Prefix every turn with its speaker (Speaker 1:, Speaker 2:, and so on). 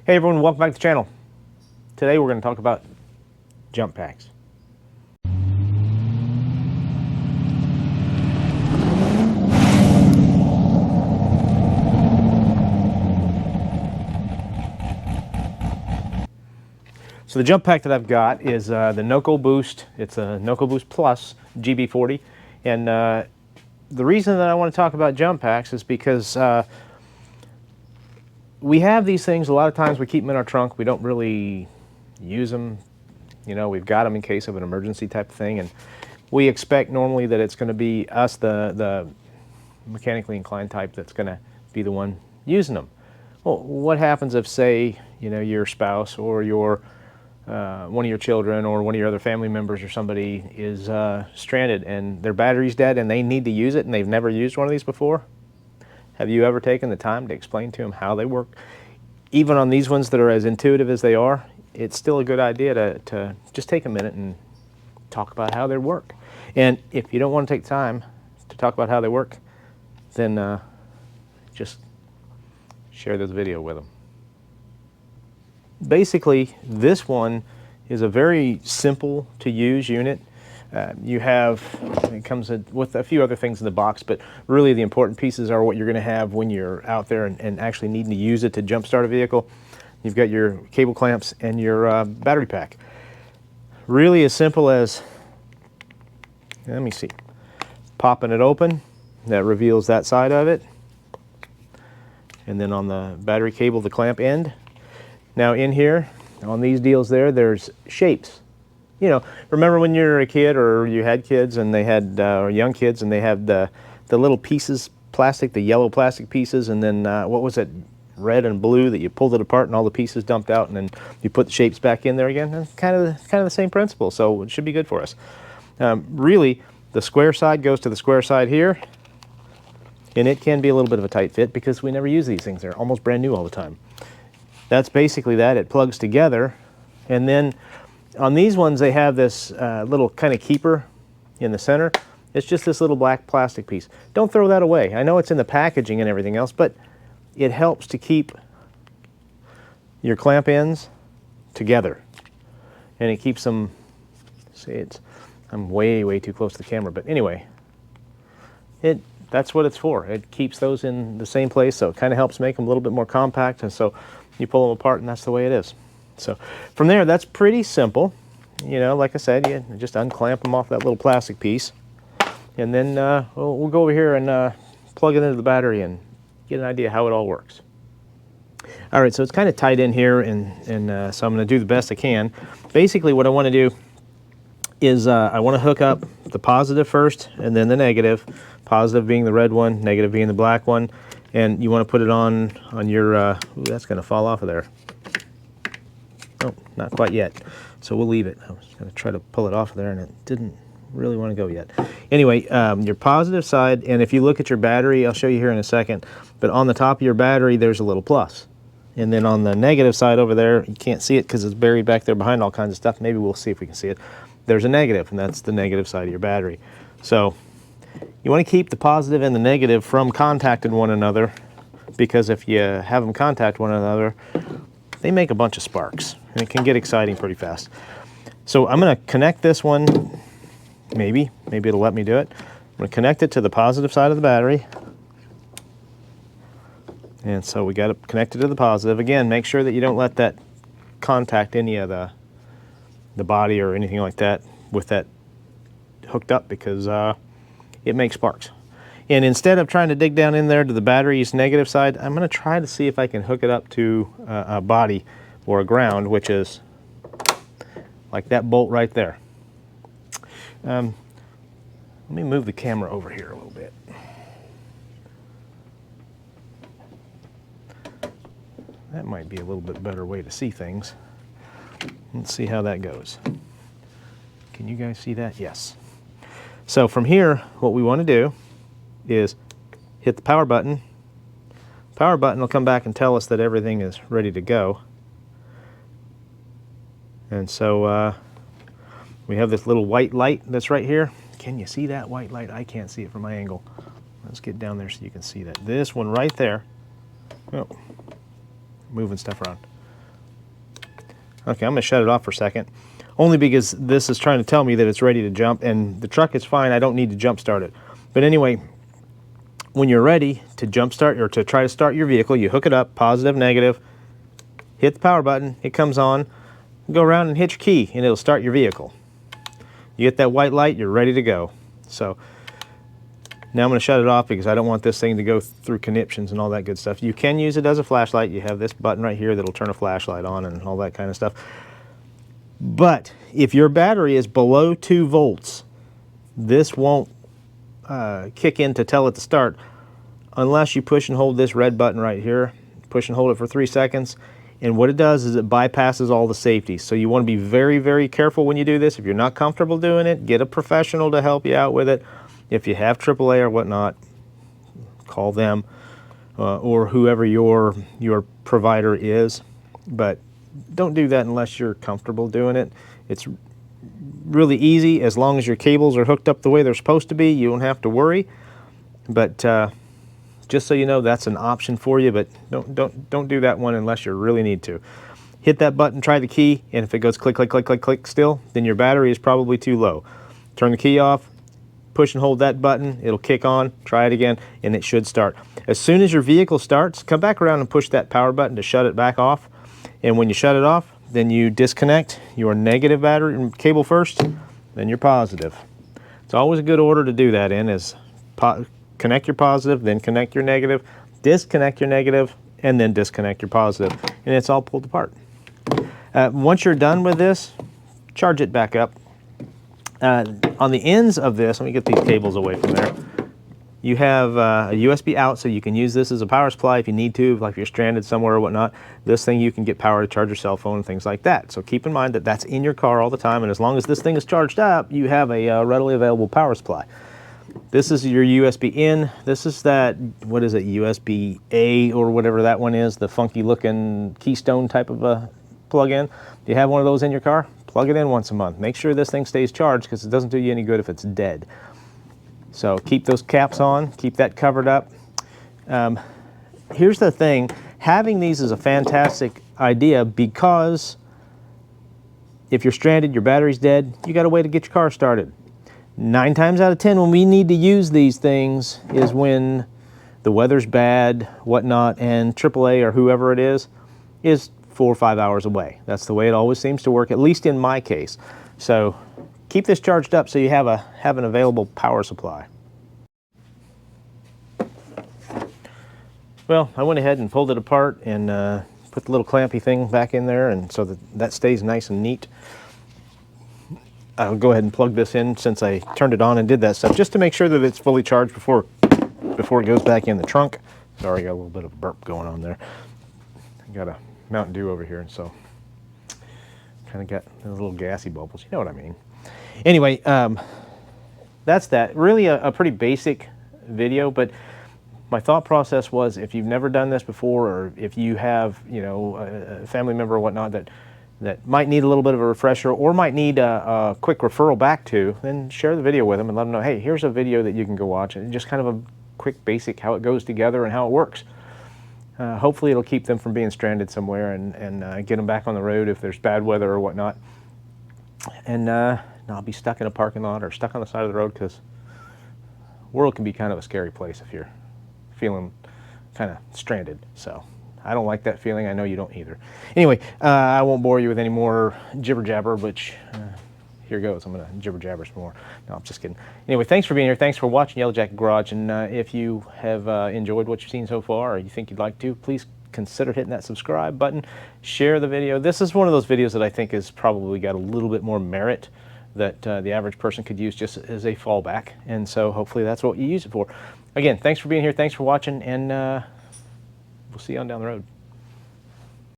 Speaker 1: Hey everyone, welcome back to the channel. Today we're going to talk about jump packs. So the jump pack that I've got is the NOCO Boost. It's a NOCO Boost Plus GB40. And the reason that I want to talk about jump packs is because we have these things. A lot of times we keep them in our trunk. We don't really use them. You know, we've got them in case of an emergency type of thing. And we expect normally that it's going to be us, the mechanically inclined type, that's going to be the one using them. Well, what happens if, say, you know, your spouse or your one of your children or one of your other family members or somebody is stranded and their battery's dead and they need to use it and they've never used one of these before? Have you ever taken the time to explain to them how they work? Even on these ones that are as intuitive as they are, it's still a good idea to just take a minute and talk about how they work. And if you don't want to take time to talk about how they work, then just share this video with them. Basically, this one is a very simple to use unit. It comes with a few other things in the box, but really the important pieces are what you're going to have when you're out there and actually needing to use it to jump start a vehicle. You've got your cable clamps and your battery pack. Really as simple as, let me see, popping it open. That reveals that side of it. And then on the battery cable, the clamp end. Now in here, on these deals there's shapes. You know, remember when you were a kid or you had kids and they had, or young kids, and they had the little pieces, plastic, the yellow plastic pieces, and then what was it, red and blue, that you pulled it apart and all the pieces dumped out and then you put the shapes back in there again? It's kind of the same principle, so it should be good for us. Really, the square side goes to the square side here, and it can be a little bit of a tight fit because we never use these things. They're almost brand new all the time. That's basically that. It plugs together, and then on these ones they have this little kind of keeper in the center. It's just this little black plastic piece. Don't throw that away. I know it's in the packaging and everything else, but it helps to keep your clamp ends together, and it keeps them, see, I'm way too close to the camera, but anyway, that's what it's for. It keeps those in the same place, so it kind of helps make them a little bit more compact, and so you pull them apart and that's the way it is. So from there, that's pretty simple. You know, like I said, you just unclamp them off that little plastic piece, and then we'll go over here and plug it into the battery and get an idea how it all works. All right, so it's kind of tight in here, and so I'm going to do the best I can. Basically, what I want to do is I want to hook up the positive first and then the negative. Positive being the red one, negative being the black one, and you want to put it on your, ooh, that's going to fall off of there. Oh, not quite yet. So we'll leave it. I was going to try to pull it off of there, and it didn't really want to go yet. Anyway, your positive side, and if you look at your battery, I'll show you here in a second, but on the top of your battery, there's a little plus. And then on the negative side over there, you can't see it because it's buried back there behind all kinds of stuff. Maybe we'll see if we can see it. There's a negative, and that's the negative side of your battery. So you want to keep the positive and the negative from contacting one another, because if you have them contact one another, they make a bunch of sparks, and it can get exciting pretty fast. So I'm going to connect this one, maybe it'll let me do it. I'm going to connect it to the positive side of the battery. And so we got it connected to the positive. Again, make sure that you don't let that contact any of the body or anything like that with that hooked up, because it makes sparks. And instead of trying to dig down in there to the battery's negative side, I'm going to try to see if I can hook it up to a body or a ground, which is like that bolt right there. Let me move the camera over here a little bit. That might be a little bit better way to see things. Let's see how that goes. Can you guys see that? Yes. So from here, what we want to do is hit the power button. Power button will come back and tell us that everything is ready to go. And so we have this little white light that's right here. Can you see that white light? I can't see it from my angle. Let's get down there so you can see that. This one right there. Oh, moving stuff around. Okay, I'm going to shut it off for a second, only because this is trying to tell me that it's ready to jump, and the truck is fine. I don't need to jump start it. But anyway, when you're ready to jump start or to try to start your vehicle, you hook it up, positive, negative, hit the power button, it comes on, go around and hit your key, and it'll start your vehicle. You get that white light, you're ready to go. So now I'm going to shut it off because I don't want this thing to go through conniptions and all that good stuff. You can use it as a flashlight. You have this button right here that'll turn a flashlight on and all that kind of stuff. But if your battery is below 2 volts, this won't kick in to tell it to start unless you push and hold this red button right here. Push and hold it for 3 seconds. And what it does is it bypasses all the safeties. So you want to be very, very careful when you do this. If you're not comfortable doing it, get a professional to help you out with it. If you have AAA or whatnot, call them or whoever your provider is. But don't do that unless you're comfortable doing it. It's really easy as long as your cables are hooked up the way they're supposed to be. You don't have to worry. But just so you know, that's an option for you. But don't do that one unless you really need to. Hit that button, try the key, and if it goes click, click, click, click, click still, then your battery is probably too low. Turn the key off. Push and hold that button, it'll kick on, try it again, and it should start. As soon as your vehicle starts, come back around and push that power button to shut it back off. And when you shut it off, then you disconnect your negative battery cable first, then your positive. It's always a good order to do that in, is connect your positive, then connect your negative, disconnect your negative, and then disconnect your positive. And it's all pulled apart. Once you're done with this, charge it back up. On the ends of this, let me get these cables away from there. You have a USB out, so you can use this as a power supply if you need to, like if you're stranded somewhere or whatnot. This thing you can get power to charge your cell phone and things like that. So keep in mind that that's in your car all the time, and as long as this thing is charged up, you have a readily available power supply. This is your USB in. This is that, what is it, USB A or whatever that one is, the funky looking Keystone type of a plug-in. Do you have one of those in your car? Plug it in once a month. Make sure this thing stays charged because it doesn't do you any good if it's dead. So keep those caps on, keep that covered up. Here's the thing, having these is a fantastic idea because if you're stranded, your battery's dead, you got a way to get your car started. 9 times out of 10 when we need to use these things is when the weather's bad, whatnot, and AAA or whoever it is 4 or 5 hours away. That's the way it always seems to work, at least in my case. So keep this charged up so you have an available power supply. Well, I went ahead and pulled it apart and put the little clampy thing back in there, and so that stays nice and neat. I'll go ahead and plug this in since I turned it on and did that stuff, just to make sure that it's fully charged before it goes back in the trunk. Sorry, I got a little bit of a burp going on there. I got a Mountain Dew over here, and so kind of got those little gassy bubbles. You know what I mean. Anyway, that's that. Really a pretty basic video, but my thought process was if you've never done this before, or if you have, you know, a family member or whatnot that might need a little bit of a refresher or might need a quick referral back to, then share the video with them and let them know, hey, here's a video that you can go watch, and just kind of a quick basic how it goes together and how it works. Hopefully it'll keep them from being stranded somewhere and get them back on the road if there's bad weather or whatnot. And not be stuck in a parking lot or stuck on the side of the road, because the world can be kind of a scary place if you're feeling kind of stranded. So I don't like that feeling. I know you don't either. Anyway, I won't bore you with any more jibber jabber, which here goes. I'm going to jibber jabber some more. No, I'm just kidding. Anyway, thanks for being here. Thanks for watching Yellow Jacket Garage. And if you have enjoyed what you've seen so far, or you think you'd like to, please consider hitting that subscribe button. Share the video. This is one of those videos that I think has probably got a little bit more merit that the average person could use just as a fallback. And so hopefully that's what you use it for. Again, thanks for being here. Thanks for watching. And we'll see you on down the road.